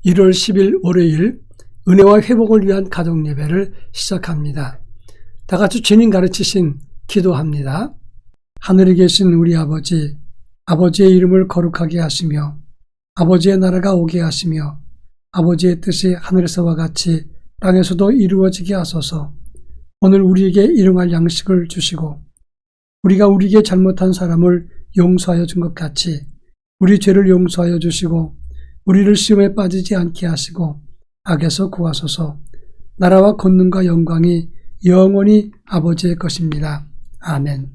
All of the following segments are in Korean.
1월 10일 월요일 은혜와 회복을 위한 가정예배를 시작합니다. 다같이 주님 가르치신 기도합니다. 하늘에 계신 우리 아버지, 아버지의 이름을 거룩하게 하시며 아버지의 나라가 오게 하시며 아버지의 뜻이 하늘에서와 같이 땅에서도 이루어지게 하소서. 오늘 우리에게 일용할 양식을 주시고 우리가 우리에게 잘못한 사람을 용서하여 준 것 같이 우리 죄를 용서하여 주시고 우리를 시험에 빠지지 않게 하시고 악에서 구하소서. 나라와 권능과 영광이 영원히 아버지의 것입니다. 아멘.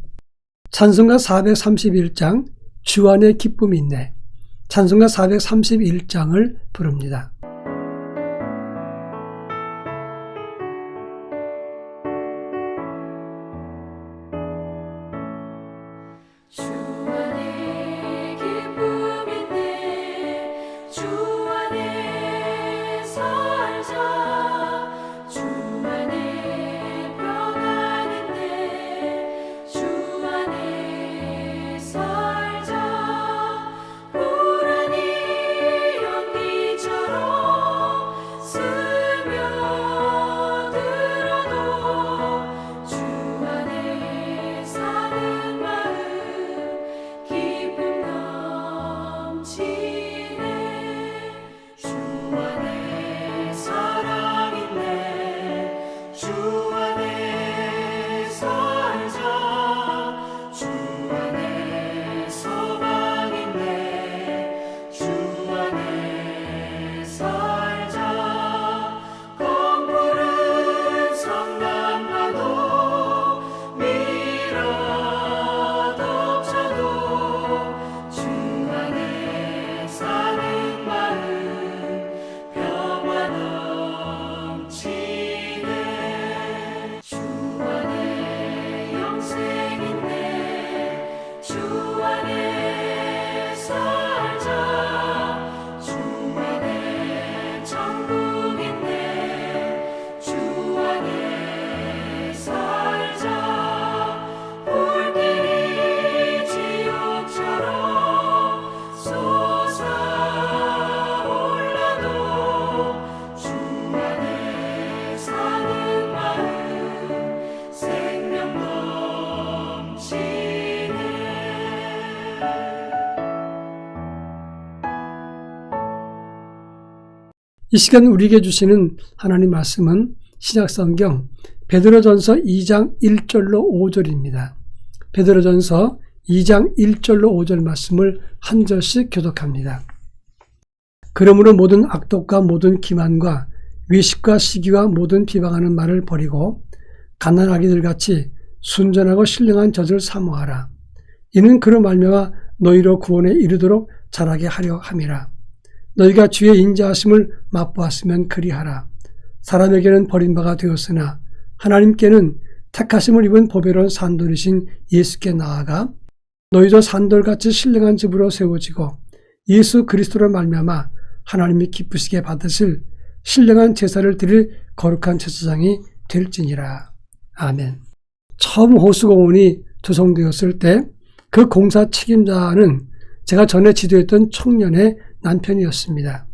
찬송가 431장 주 안에 기쁨이 있네. 찬송가 431장을 부릅니다. 이 시간 우리에게 주시는 하나님 말씀은 신약성경 베드로전서 2장 1절로 5절입니다. 베드로전서 2장 1절로 5절 말씀을 한 절씩 교독합니다. 그러므로 모든 악독과 모든 기만과 외식과 시기와 모든 비방하는 말을 버리고 갓난아기들같이 순전하고 신령한 젖을 사모하라. 이는 그로 말미암아 너희로 구원에 이르도록 자라게 하려 함이라. 너희가 주의 인자하심을 맛보았으면 그리하라. 사람에게는 버림바가 되었으나 하나님께는 택하심을 입은 보배로운 산돌이신 예수께 나아가 너희도 산돌같이 신령한 집으로 세워지고 예수 그리스도로 말미암아 하나님이 기쁘시게 받으실 신령한 제사를 드릴 거룩한 제사장이 될지니라. 아멘. 처음 호수공원이 조성되었을 때 그 공사 책임자는 제가 전에 지도했던 청년의 남편이었습니다.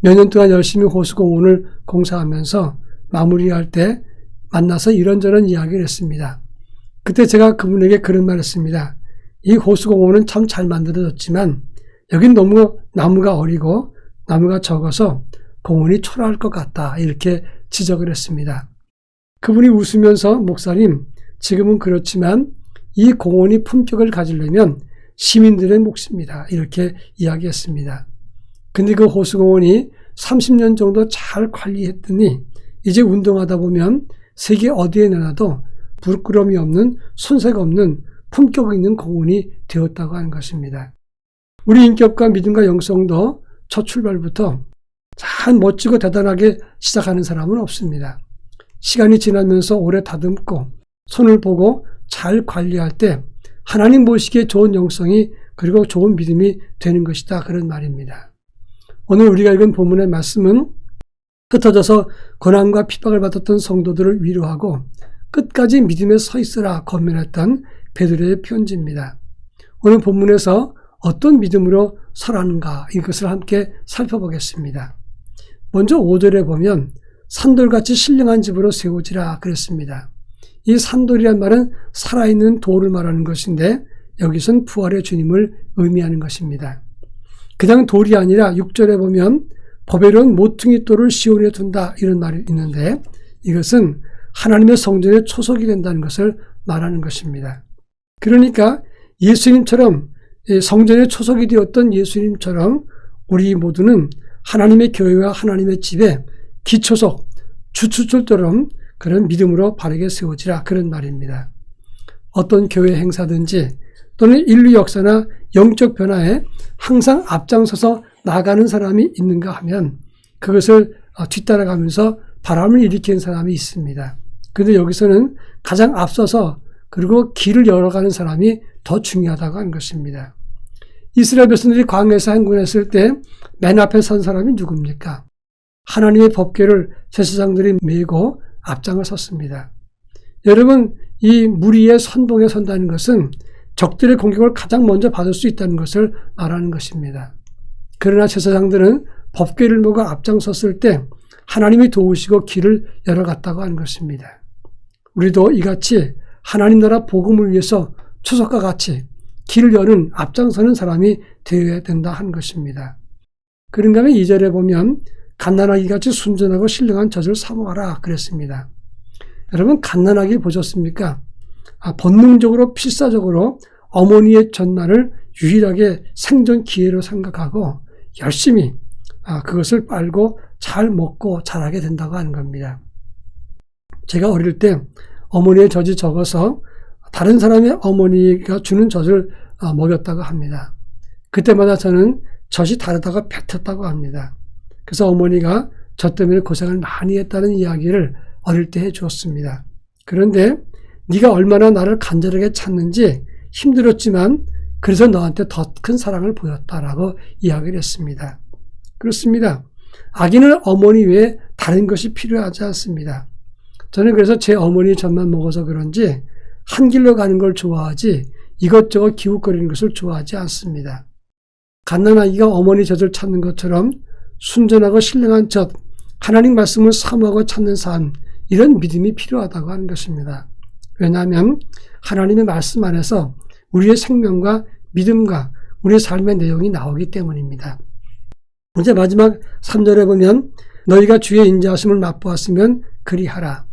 몇 년 동안 열심히 호수공원을 공사하면서 마무리할 때 만나서 이런저런 이야기를 했습니다. 그때 제가 그분에게 그런 말을 했습니다. 이 호수공원은 참 잘 만들어졌지만 여긴 너무 나무가 어리고 나무가 적어서 공원이 초라할 것 같다. 이렇게 지적을 했습니다. 그분이 웃으면서 목사님, 지금은 그렇지만 이 공원이 품격을 가지려면 시민들의 몫입니다. 이렇게 이야기했습니다. 근데 그 호수공원이 30년 정도 잘 관리했더니 이제 운동하다 보면 세계 어디에 내놔도 부끄러움이 없는 손색 없는 품격 있는 공원이 되었다고 하는 것입니다. 우리 인격과 믿음과 영성도 첫 출발부터 잘 멋지고 대단하게 시작하는 사람은 없습니다. 시간이 지나면서 오래 다듬고 손을 보고 잘 관리할 때 하나님 보시기에 좋은 영성이 그리고 좋은 믿음이 되는 것이다. 그런 말입니다. 오늘 우리가 읽은 본문의 말씀은 흩어져서 고난과 핍박을 받았던 성도들을 위로하고 끝까지 믿음에 서 있으라 권면했던 베드로의 편지입니다. 오늘 본문에서 어떤 믿음으로 서라는가 이것을 함께 살펴보겠습니다. 먼저 5절에 보면 산돌같이 신령한 집으로 세우지라 그랬습니다. 이 산돌이란 말은 살아있는 돌을 말하는 것인데 여기선 부활의 주님을 의미하는 것입니다. 그냥 돌이 아니라 6절에 보면 보배로운 모퉁이 돌을 시온에 둔다 이런 말이 있는데 이것은 하나님의 성전의 초석이 된다는 것을 말하는 것입니다. 그러니까 예수님처럼 성전의 초석이 되었던 예수님처럼 우리 모두는 하나님의 교회와 하나님의 집에 기초석, 주춧돌처럼 그런 믿음으로 바르게 세워지라 그런 말입니다. 어떤 교회 행사든지 또는 인류 역사나 영적 변화에 항상 앞장서서 나가는 사람이 있는가 하면 그것을 뒤따라가면서 바람을 일으키는 사람이 있습니다. 그런데 여기서는 가장 앞서서 그리고 길을 열어가는 사람이 더 중요하다고 하는 것입니다. 이스라엘 백성들이 광야에서 행군했을 때 맨 앞에 선 사람이 누굽니까? 하나님의 법궤를 제사장들이 메고 앞장을 섰습니다. 여러분, 이 무리의 선봉에 선다는 것은 적들의 공격을 가장 먼저 받을 수 있다는 것을 말하는 것입니다. 그러나 제사장들은 법궤를 메고 앞장섰을 때 하나님이 도우시고 길을 열어갔다고 하는 것입니다. 우리도 이같이 하나님 나라 복음을 위해서 초석과 같이 길을 여는 앞장서는 사람이 되어야 된다 하는 것입니다. 그런가 하면 2절에 보면 갓난아기같이 순전하고 신령한 젖을 사모하라 그랬습니다. 여러분, 갓난아기 보셨습니까? 본능적으로 필사적으로 어머니의 젖날을 유일하게 생존 기회로 생각하고 열심히 그것을 빨고 잘 먹고 자라게 된다고 하는 겁니다. 제가 어릴 때 어머니의 젖이 적어서 다른 사람의 어머니가 주는 젖을 먹였다고 합니다. 그때마다 저는 젖이 다르다고 뱉었다고 합니다. 그래서 어머니가 저 때문에 고생을 많이 했다는 이야기를 어릴 때 해주었습니다. 그런데 네가 얼마나 나를 간절하게 찾는지 힘들었지만 그래서 너한테 더 큰 사랑을 보였다라고 이야기를 했습니다. 그렇습니다. 아기는 어머니 외에 다른 것이 필요하지 않습니다. 저는 그래서 제 어머니 젖만 먹어서 그런지 한 길로 가는 걸 좋아하지 이것저것 기웃거리는 것을 좋아하지 않습니다. 갓난아기가 어머니 젖을 찾는 것처럼 순전하고 신령한 젖, 하나님 말씀을 사모하고 찾는 삶, 이런 믿음이 필요하다고 하는 것입니다. 왜냐하면 하나님의 말씀 안에서 우리의 생명과 믿음과 우리의 삶의 내용이 나오기 때문입니다. 이제 마지막 3절에 보면 너희가 주의 인자하심을 맛보았으면 그리하라.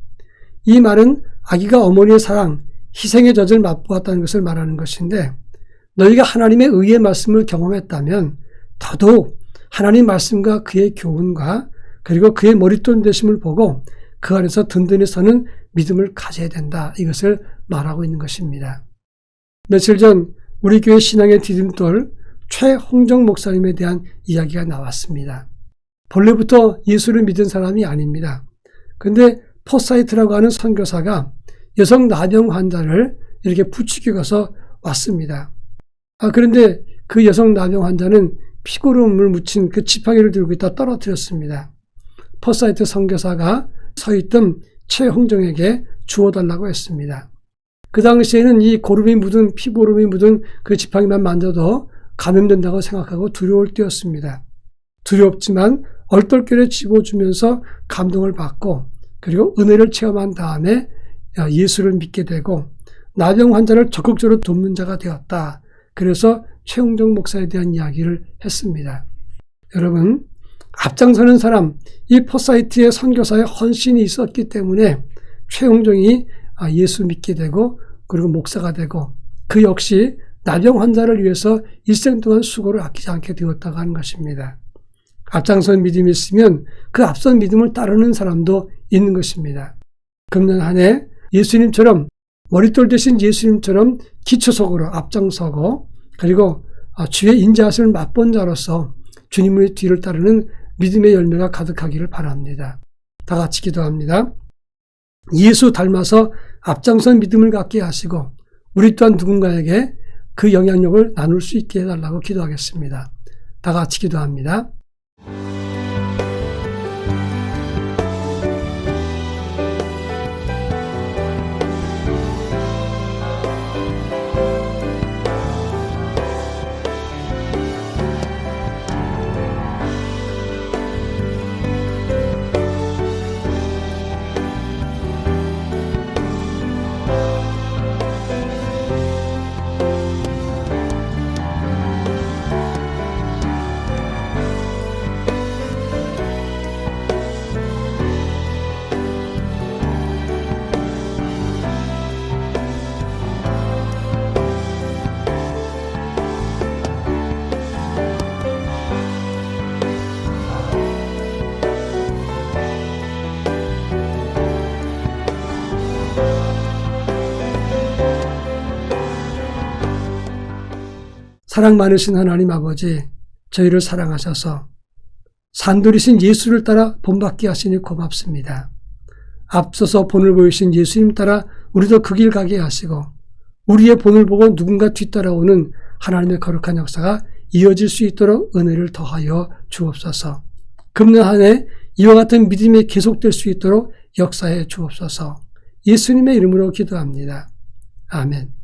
이 말은 아기가 어머니의 사랑, 희생의 젖을 맛보았다는 것을 말하는 것인데 너희가 하나님의 의의 말씀을 경험했다면 더더욱 하나님 말씀과 그의 교훈과 그리고 그의 머릿돈 되심을 보고 그 안에서 든든히 서는 믿음을 가져야 된다. 이것을 말하고 있는 것입니다. 며칠 전 우리 교회 신앙의 디딤돌 최홍정 목사님에 대한 이야기가 나왔습니다. 본래부터 예수를 믿은 사람이 아닙니다. 그런데 포사이트라고 하는 선교사가 여성 나병 환자를 이렇게 부추겨 가서 왔습니다. 그런데 그 여성 나병 환자는 피고름을 묻힌 그 지팡이를 들고 있다 떨어뜨렸습니다. 포사이트 선교사가 서 있던 최홍정에게 주워달라고 했습니다. 그 당시에는 이 고름이 묻은 피고름이 묻은 그 지팡이만 만져도 감염된다고 생각하고 두려울 때였습니다. 두렵지만 얼떨결에 집어주면서 감동을 받고 그리고 은혜를 체험한 다음에 예수를 믿게 되고 나병 환자를 적극적으로 돕는 자가 되었다. 그래서 최홍정 목사에 대한 이야기를 했습니다. 여러분, 앞장서는 사람, 이 포사이트의 선교사의 헌신이 있었기 때문에 최홍정이 예수 믿게 되고 그리고 목사가 되고 그 역시 나병 환자를 위해서 일생 동안 수고를 아끼지 않게 되었다고 하는 것입니다. 앞장선 믿음이 있으면 그 앞선 믿음을 따르는 사람도 있는 것입니다. 금년 한 해 예수님처럼 머릿돌 대신 예수님처럼 기초석으로 앞장서고 그리고 주의 인자하심을 맛본 자로서 주님의 뒤를 따르는 믿음의 열매가 가득하기를 바랍니다. 다 같이 기도합니다. 예수 닮아서 앞장선 믿음을 갖게 하시고 우리 또한 누군가에게 그 영향력을 나눌 수 있게 해달라고 기도하겠습니다. 다 같이 기도합니다. 사랑 많으신 하나님 아버지, 저희를 사랑하셔서 산돌이신 예수를 따라 본받게 하시니 고맙습니다. 앞서서 본을 보이신 예수님 따라 우리도 그 길 가게 하시고 우리의 본을 보고 누군가 뒤따라오는 하나님의 거룩한 역사가 이어질 수 있도록 은혜를 더하여 주옵소서. 금년 한 해 이와 같은 믿음이 계속될 수 있도록 역사해 주옵소서. 예수님의 이름으로 기도합니다. 아멘.